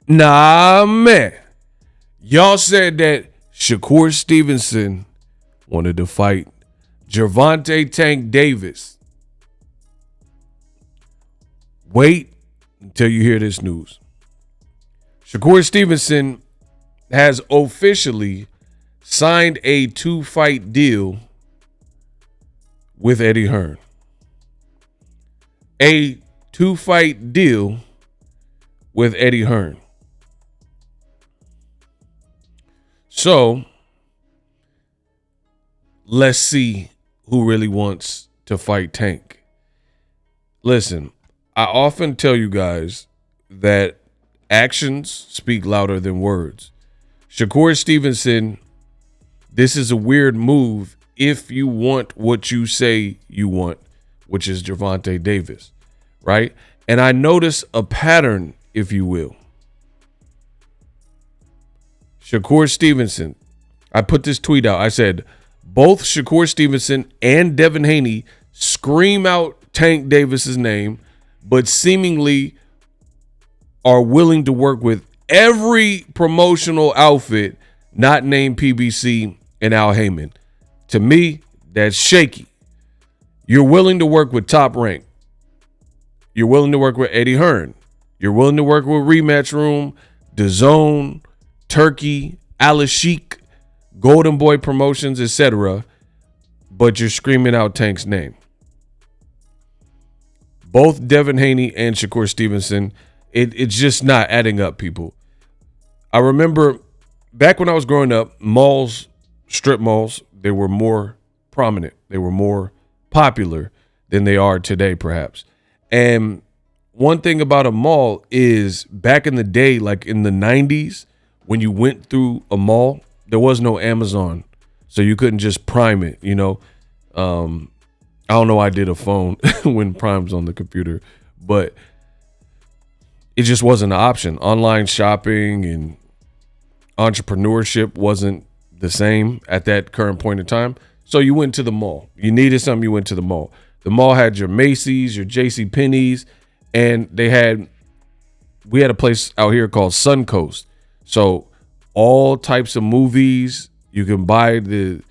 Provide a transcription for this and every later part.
Nah, man. Y'all said that Shakur Stevenson wanted to fight Gervonta Tank Davis. Wait until you hear this news. Shakur Stevenson has officially signed a 2-fight deal with Eddie Hearn. A 2-fight deal with Eddie Hearn. So, let's see who really wants to fight Tank. Listen, I often tell you guys that actions speak louder than words. Shakur Stevenson, this is a weird move if you want what you say you want, which is Gervonta Davis, right? And I notice a pattern, if you will. Shakur Stevenson, I put this tweet out. I said, both Shakur Stevenson and Devin Haney scream out Tank Davis's name, but seemingly are willing to work with every promotional outfit not named PBC and Al Heyman. To me, that's shaky. You're willing to work with Top Rank. You're willing to work with Eddie Hearn. You're willing to work with Rematch Room, DAZN, Turkey, Alice Sheik, Golden Boy Promotions, etc. But you're screaming out Tank's name. Both Devin Haney and Shakur Stevenson, it's just not adding up, people. I remember back when I was growing up, malls, strip malls, they were more prominent. They were more popular than they are today, perhaps. And one thing about a mall is back in the day, like in the 90s, when you went through a mall, there was no Amazon. So you couldn't just Prime it, you know. I don't know why I did a phone when Prime's on the computer, but it just wasn't an option. Online shopping and entrepreneurship wasn't the same at that current point in time. So you went to the mall. You needed something, you went to the mall. The mall had your Macy's, your JCPenney's, and we had a place out here called Suncoast. So all types of movies, you can buy the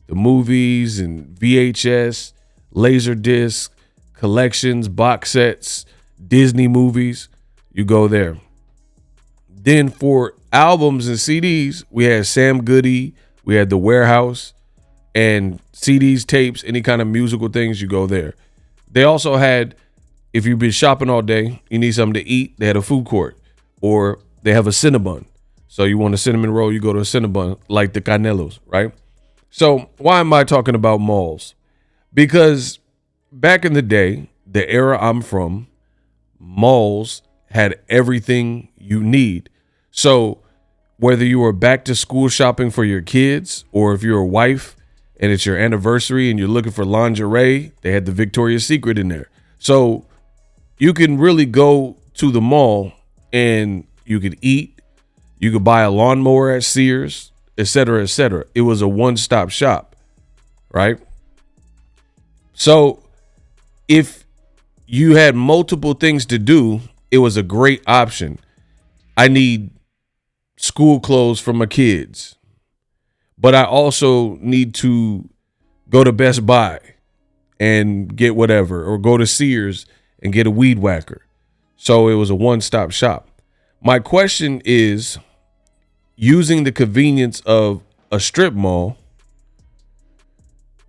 movies and VHS, Laserdisc, collections, box sets, Disney movies. You go there. Then for albums and CDs, we had Sam Goody, we had The Warehouse, and CDs, tapes, any kind of musical things, you go there. They also had, if you've been shopping all day, you need something to eat, they had a food court, or they have a Cinnabon. So you want a cinnamon roll, you go to a Cinnabon, like the Canelos, right? So why am I talking about malls? Because back in the day, the era I'm from, malls had everything you need. So whether you were back to school shopping for your kids, or if you're a wife and it's your anniversary and you're looking for lingerie, they had the Victoria's Secret in there. So you can really go to the mall and you could eat, you could buy a lawnmower at Sears, et cetera, et cetera. It was a one-stop shop, right? So if you had multiple things to do, it was a great option. I need school clothes for my kids, but I also need to go to Best Buy and get whatever, or go to Sears and get a weed whacker. So it was a one-stop shop. My question is, using the convenience of a strip mall,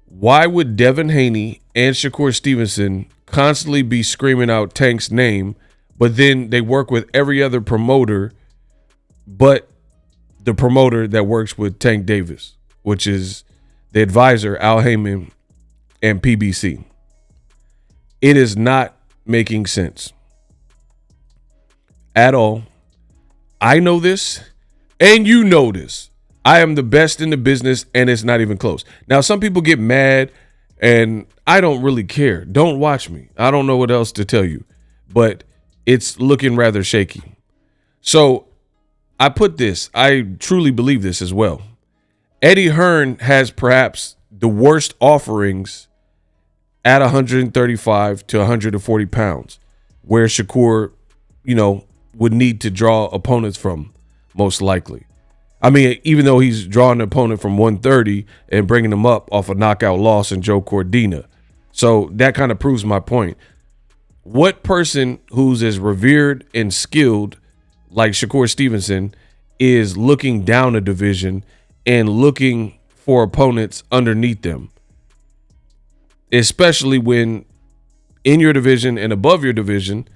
why would Devin Haney and Shakur Stevenson constantly be screaming out Tank's name, but then they work with every other promoter but the promoter that works with Tank Davis, which is the advisor, Al Heyman, and PBC? It is not making sense at all. I know this, and you know this. I am the best in the business, and it's not even close. Now, some people get mad, and I don't really care. Don't watch me. I don't know what else to tell you, but it's looking rather shaky. So I put this. I truly believe this as well. Eddie Hearn has perhaps the worst offerings at 135 to 140 pounds, where Shakur, would need to draw opponents from, most likely. I mean, even though he's drawing an opponent from 130 and bringing them up off a knockout loss in Joe Cordina. So that kind of proves my point. What person who's as revered and skilled like Shakur Stevenson is looking down a division and looking for opponents underneath them? Especially when in your division and above your division,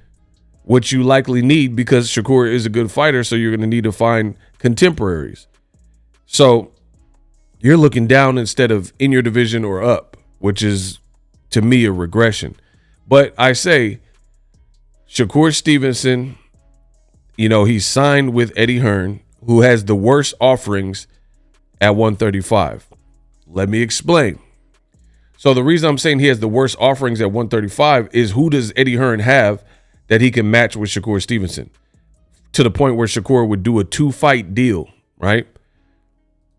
what you likely need, because Shakur is a good fighter, so you're going to need to find contemporaries. So you're looking down instead of in your division or up, which is, to me, a regression. But I say Shakur Stevenson, he's signed with Eddie Hearn, who has the worst offerings at 135. Let me explain. So the reason I'm saying he has the worst offerings at 135 is, who does Eddie Hearn have that he can match with Shakur Stevenson, to the point where Shakur would do a 2-fight deal, right?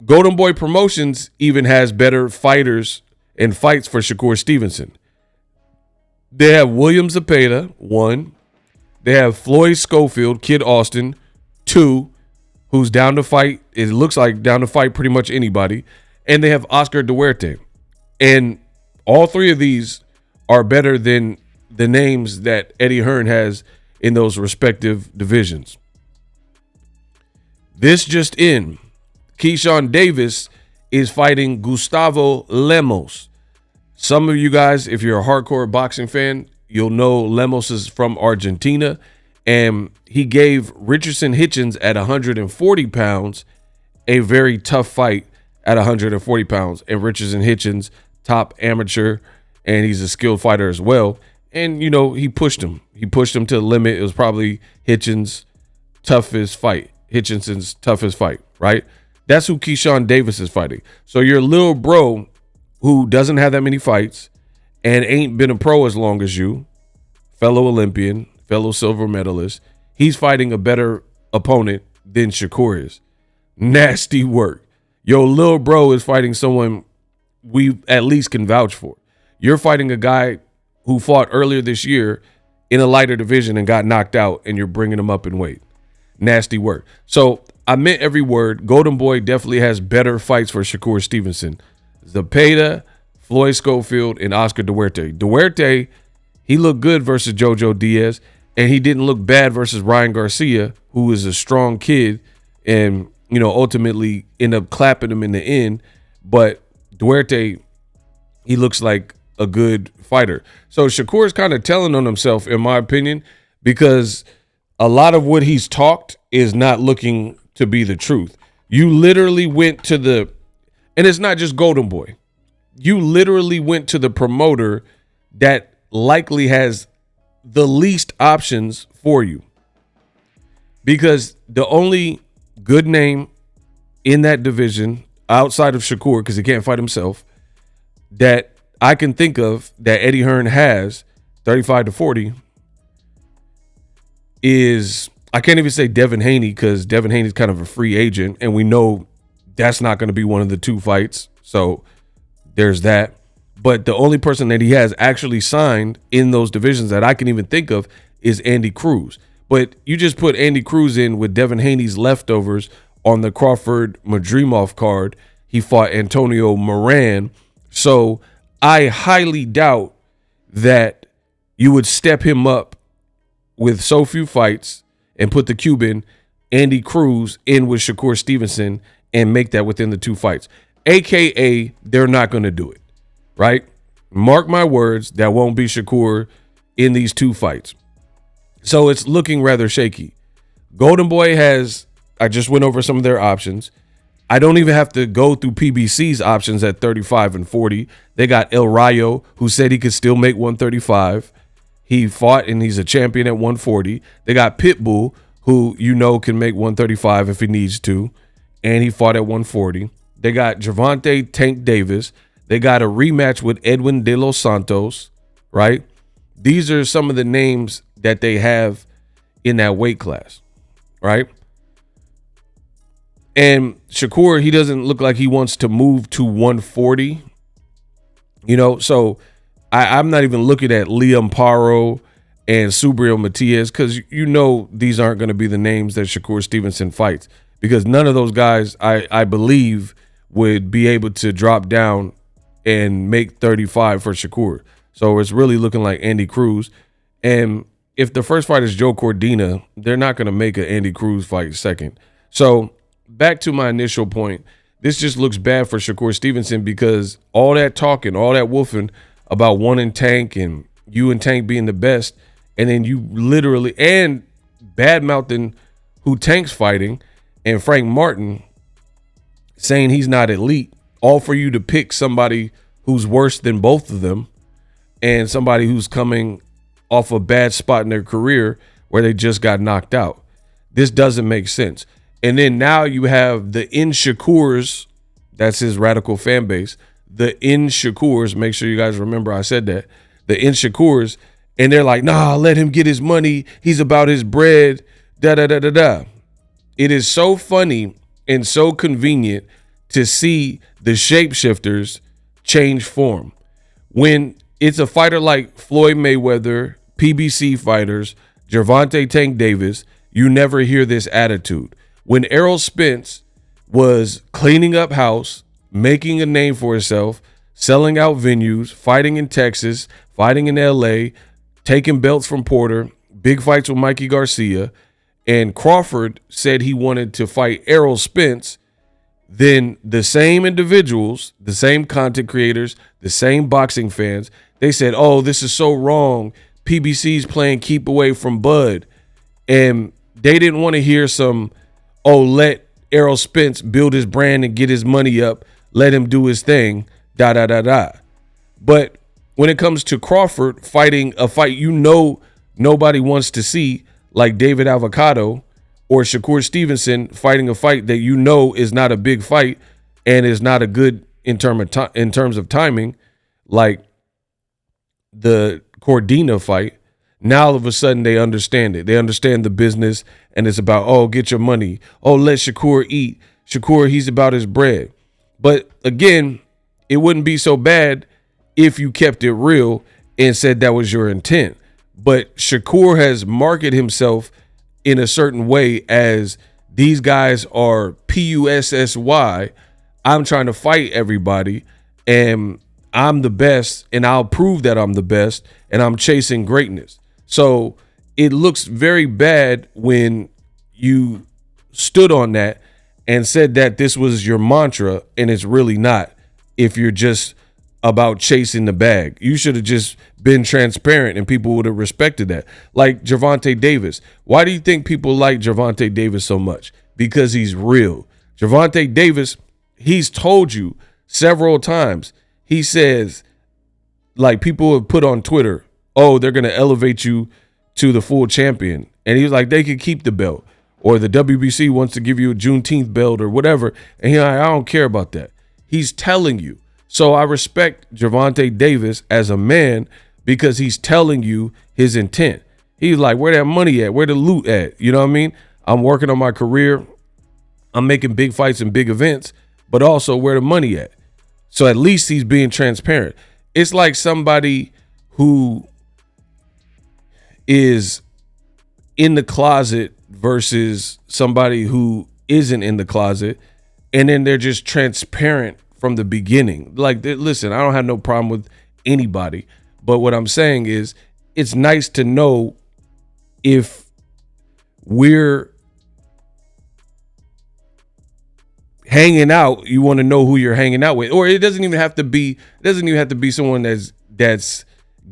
Golden Boy Promotions even has better fighters and fights for Shakur Stevenson. They have William Zepeda, 1. They have Floyd Schofield, Kid Austin, 2, who's down to fight. It looks like down to fight pretty much anybody. And they have Oscar Duarte. And all 3 of these are better than the names that Eddie Hearn has in those respective divisions. This just in, Keyshawn Davis is fighting Gustavo Lemos. Some of you guys, if you're a hardcore boxing fan, you'll know Lemos is from Argentina, and he gave Richardson Hitchens at 140 pounds a very tough fight at 140 pounds. And Richardson Hitchens, top amateur, and he's a skilled fighter as well. And, he pushed him. He pushed him to the limit. It was probably Hitchenson's toughest fight, right? That's who Keyshawn Davis is fighting. So your little bro who doesn't have that many fights and ain't been a pro as long as you, fellow Olympian, fellow silver medalist, he's fighting a better opponent than Shakur is. Nasty work. Your little bro is fighting someone we at least can vouch for. You're fighting a guy who fought earlier this year in a lighter division and got knocked out, and you're bringing him up in weight. Nasty work. So I meant every word. Golden Boy definitely has better fights for Shakur Stevenson. Zepeda, Floyd Schofield, and Oscar Duarte. Duarte, he looked good versus Jojo Diaz, and he didn't look bad versus Ryan Garcia, who is a strong kid and, ultimately end up clapping him in the end. But Duarte, he looks like a good fighter. So Shakur is kind of telling on himself, in my opinion, because a lot of what he's talked is not looking to be the truth. You literally went to and it's not just Golden Boy. You literally went to the promoter that likely has the least options for you, because the only good name in that division outside of Shakur, because he can't fight himself, that I can think of that Eddie Hearn has 35 to 40 is, I can't even say Devin Haney, because Devin Haney's kind of a free agent, and we know that's not going to be one of the 2 fights. So there's that. But the only person that he has actually signed in those divisions that I can even think of is Andy Cruz. But you just put Andy Cruz in with Devin Haney's leftovers on the Crawford Madrimov card. He fought Antonio Moran. So I highly doubt that you would step him up with so few fights and put the Cuban Andy Cruz in with Shakur Stevenson and make that within the 2 fights. AKA, they're not going to do it, right? Mark my words, that won't be Shakur in these 2 fights. So it's looking rather shaky. Golden Boy has, I just went over some of their options. I don't even have to go through PBC's options at 35 and 40. They got El Rayo, who said he could still make 135. He fought and he's a champion at 140. They got Pitbull, who can make 135 if he needs to, and he fought at 140. They got Gervonta Tank Davis. They got a rematch with Edwin De Los Santos, right? These are some of the names that they have in that weight class, right? And Shakur, he doesn't look like he wants to move to 140, so I'm not even looking at Liam Paro and Subriel Matias, because you know these aren't going to be the names that Shakur Stevenson fights, because none of those guys, I believe, would be able to drop down and make 35 for Shakur. So it's really looking like Andy Cruz. And if the first fight is Joe Cordina, they're not going to make an Andy Cruz fight second. So back to my initial point, this just looks bad for Shakur Stevenson, because all that talking, all that woofing about wanting Tank and you and Tank being the best, and then you literally, and bad-mouthing who Tank's fighting, and Frank Martin saying he's not elite, all for you to pick somebody who's worse than both of them, and somebody who's coming off a bad spot in their career where they just got knocked out. This doesn't make sense. And then now you have the Inshakurs, that's his radical fan base, the Inshakurs, make sure you guys remember I said that, the Inshakurs, and they're like, nah, let him get his money. He's about his bread, da-da-da-da-da. It is so funny and so convenient to see the shapeshifters change form. When it's a fighter like Floyd Mayweather, PBC fighters, Gervonta Tank Davis, you never hear this attitude. When Errol Spence was cleaning up house, making a name for himself, selling out venues, fighting in Texas, fighting in LA, taking belts from Porter, big fights with Mikey Garcia, and Crawford said he wanted to fight Errol Spence, then the same individuals, the same content creators, the same boxing fans, they said, oh, this is so wrong. PBC's playing keep away from Bud. And they didn't want to hear some, oh, let Errol Spence build his brand and get his money up, let him do his thing, da-da-da-da. But when it comes to Crawford fighting a fight you know nobody wants to see, like David Avocado, or Shakur Stevenson fighting a fight that you know is not a big fight and is not a good in terms of timing, like the Cordina fight, now all of a sudden they understand it. They understand the business, and it's about, oh, get your money. Oh, let Shakur eat. Shakur, he's about his bread. But again, it wouldn't be so bad if you kept it real and said that was your intent. But Shakur has marketed himself in a certain way as these guys are PUSSY. I'm trying to fight everybody, and I'm the best, and I'll prove that I'm the best, and I'm chasing greatness. So it looks very bad when you stood on that and said that this was your mantra, and it's really not. If you're just about chasing the bag, you should have just been transparent and people would have respected that. Like Gervonta Davis. Why do you think people like Gervonta Davis so much? Because he's real. Gervonta Davis, he's told you several times, he says, like, people have put on Twitter, oh, they're going to elevate you to the full champion. And he was like, they could keep the belt, or the WBC wants to give you a Juneteenth belt or whatever. And he's like, I don't care about that. He's telling you. So I respect Gervonta Davis as a man because he's telling you his intent. He's like, where that money at? Where the loot at? You know what I mean? I'm working on my career. I'm making big fights and big events, but also where the money at? So at least he's being transparent. It's like somebody who is in the closet versus somebody who isn't in the closet, and then they're just transparent from the beginning. Like, listen, I don't have no problem with anybody, but what I'm saying is it's nice to know if we're hanging out, you want to know who you're hanging out with. Or it doesn't even have to be someone that's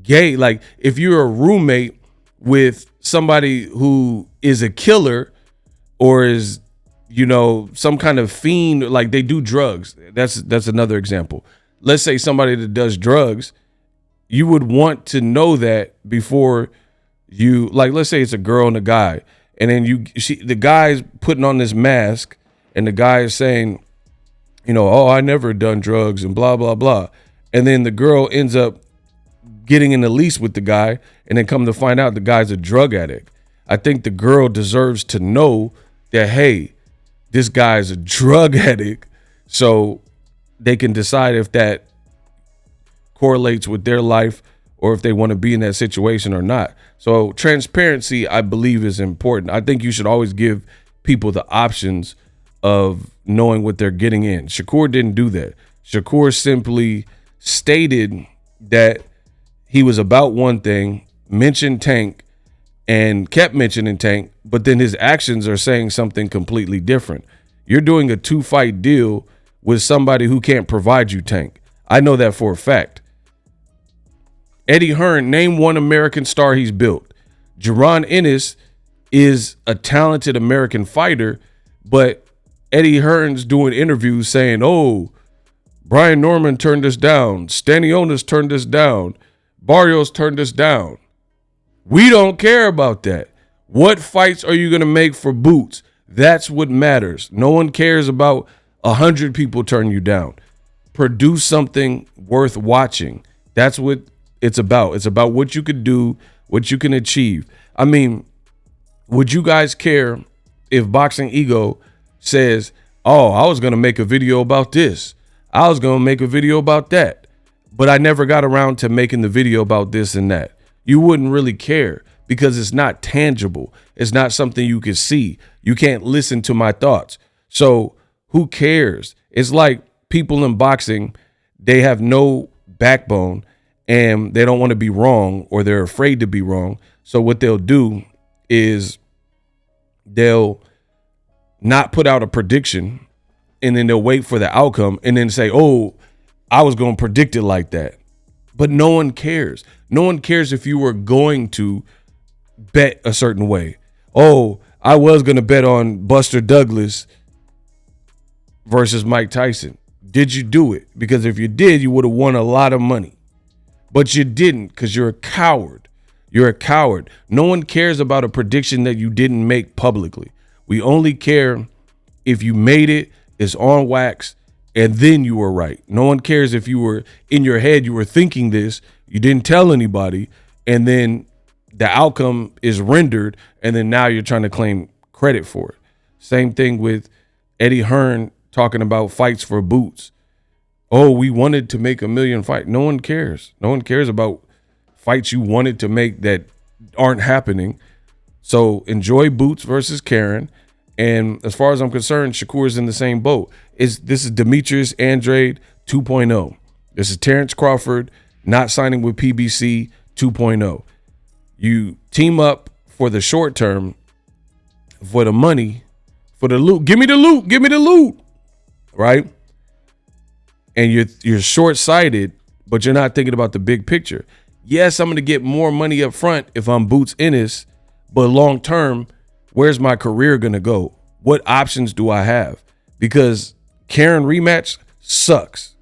gay. Like, if you're a roommate with somebody who is a killer or is, you know, some kind of fiend, like they do drugs. That's another example. Let's say somebody that does drugs, you would want to know that before you, like, let's say it's a girl and a guy, and then the guy's putting on this mask, and the guy is saying, you know, oh, I never done drugs and blah, blah, blah. And then the girl ends up getting in the lease with the guy, and then come to find out the guy's a drug addict. I think the girl deserves to know that, hey, this guy's a drug addict, so they can decide if that correlates with their life or if they want to be in that situation or not. So transparency, I believe, is important. I think you should always give people the options of knowing what they're getting in. Shakur didn't do that. Shakur simply stated that he was about one thing, mentioned Tank, and kept mentioning Tank, but then his actions are saying something completely different. You're doing a 2-fight deal with somebody who can't provide you Tank. I know that for a fact. Eddie Hearn, name one American star he's built. Jaron Ennis is a talented American fighter, but Eddie Hearn's doing interviews saying, oh, Brian Norman turned us down. Stanionis turned us down. Barrios turned us down. We don't care about that. What fights are you going to make for Boots? That's what matters. No one cares about 100 people turn you down. Produce something worth watching. That's what it's about. It's about what you could do, what you can achieve. I mean, would you guys care if Boxing Ego says, oh, I was going to make a video about this. I was going to make a video about that, but I never got around to making the video about this and that. You wouldn't really care because it's not tangible. It's not something you can see. You can't listen to my thoughts. So who cares? It's like people in boxing, they have no backbone and they don't want to be wrong, or they're afraid to be wrong. So what they'll do is they'll not put out a prediction, and then they'll wait for the outcome and then say, oh, I was going to predict it like that. But no one cares. No one cares if you were going to bet a certain way. Oh, I was going to bet on Buster Douglas versus Mike Tyson. Did you do it? Because if you did, you would have won a lot of money. But you didn't, because you're a coward. You're a coward. No one cares about a prediction that you didn't make publicly. We only care if you made it, it's on wax, and then you were right. No one cares if you were in your head, you were thinking this, you didn't tell anybody, and then the outcome is rendered, and then now you're trying to claim credit for it. Same thing with Eddie Hearn talking about fights for Boots. Oh, we wanted to make 1 million fights. No one cares. No one cares about fights you wanted to make that aren't happening. So enjoy Boots versus Karen. And as far as I'm concerned, Shakur is in the same boat. This is Demetrius Andrade 2.0. This is Terrence Crawford not signing with PBC 2.0. You team up for the short term, for the money, for the loot. Give me the loot. Give me the loot. Right? And you're short-sighted, but you're not thinking about the big picture. Yes, I'm going to get more money up front if I'm Boots Ennis, but long term, where's my career going to go? What options do I have? Because Karen rematch sucks.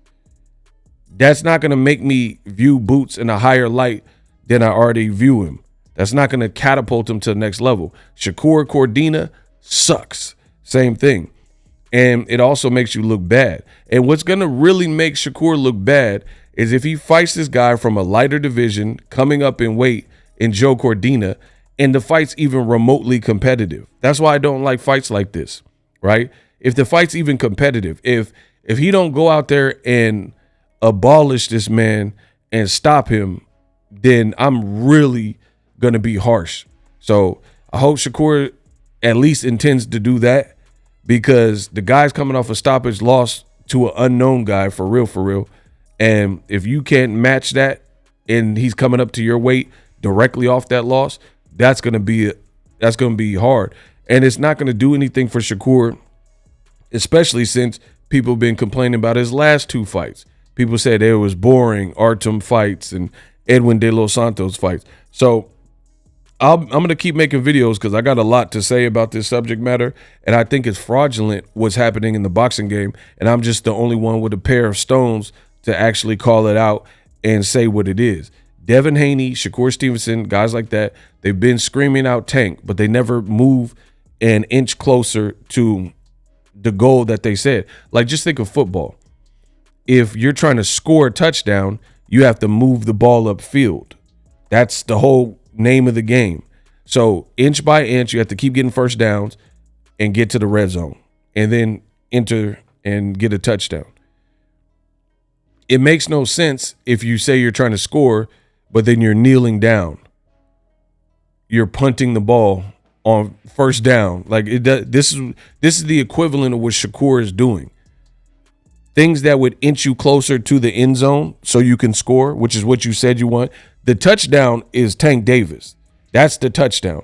That's not going to make me view Boots in a higher light than I already view him. That's not going to catapult him to the next level. Shakur Cordina sucks. Same thing. And it also makes you look bad. And what's going to really make Shakur look bad is if he fights this guy from a lighter division coming up in weight in Joe Cordina, and the fight's even remotely competitive. That's why I don't like fights like this, right? If the fight's even competitive, if he don't go out there and abolish this man and stop him, then I'm really going to be harsh. So I hope Shakur at least intends to do that, because the guy's coming off a stoppage loss to an unknown guy, for real. And if you can't match that and he's coming up to your weight directly off that loss, that's going to be hard. And it's not going to do anything for Shakur, especially since people have been complaining about his last 2 fights. People said it was boring, Artem fights and Edwin De Los Santos fights. So I'm going to keep making videos because I got a lot to say about this subject matter, and I think it's fraudulent what's happening in the boxing game, and I'm just the only one with a pair of stones to actually call it out and say what it is. Devin Haney, Shakur Stevenson, guys like that, they've been screaming out Tank, but they never move an inch closer to the goal that they said. Like, just think of football. If you're trying to score a touchdown, you have to move the ball upfield. That's the whole name of the game. So inch by inch, you have to keep getting first downs and get to the red zone and then enter and get a touchdown. It makes no sense if you say you're trying to score, but then you're kneeling down. You're punting the ball on first down. Like this is the equivalent of what Shakur is doing. Things that would inch you closer to the end zone so you can score, which is what you said you want. The touchdown is Tank Davis. That's the touchdown.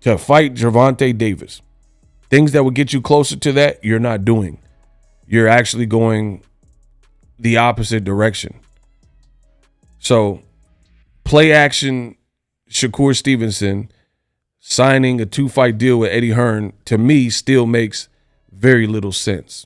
To fight Gervonta Davis. Things that would get you closer to that, you're not doing. You're actually going the opposite direction. So, play action Shakur Stevenson signing a 2-fight deal with Eddie Hearn, to me, still makes very little sense.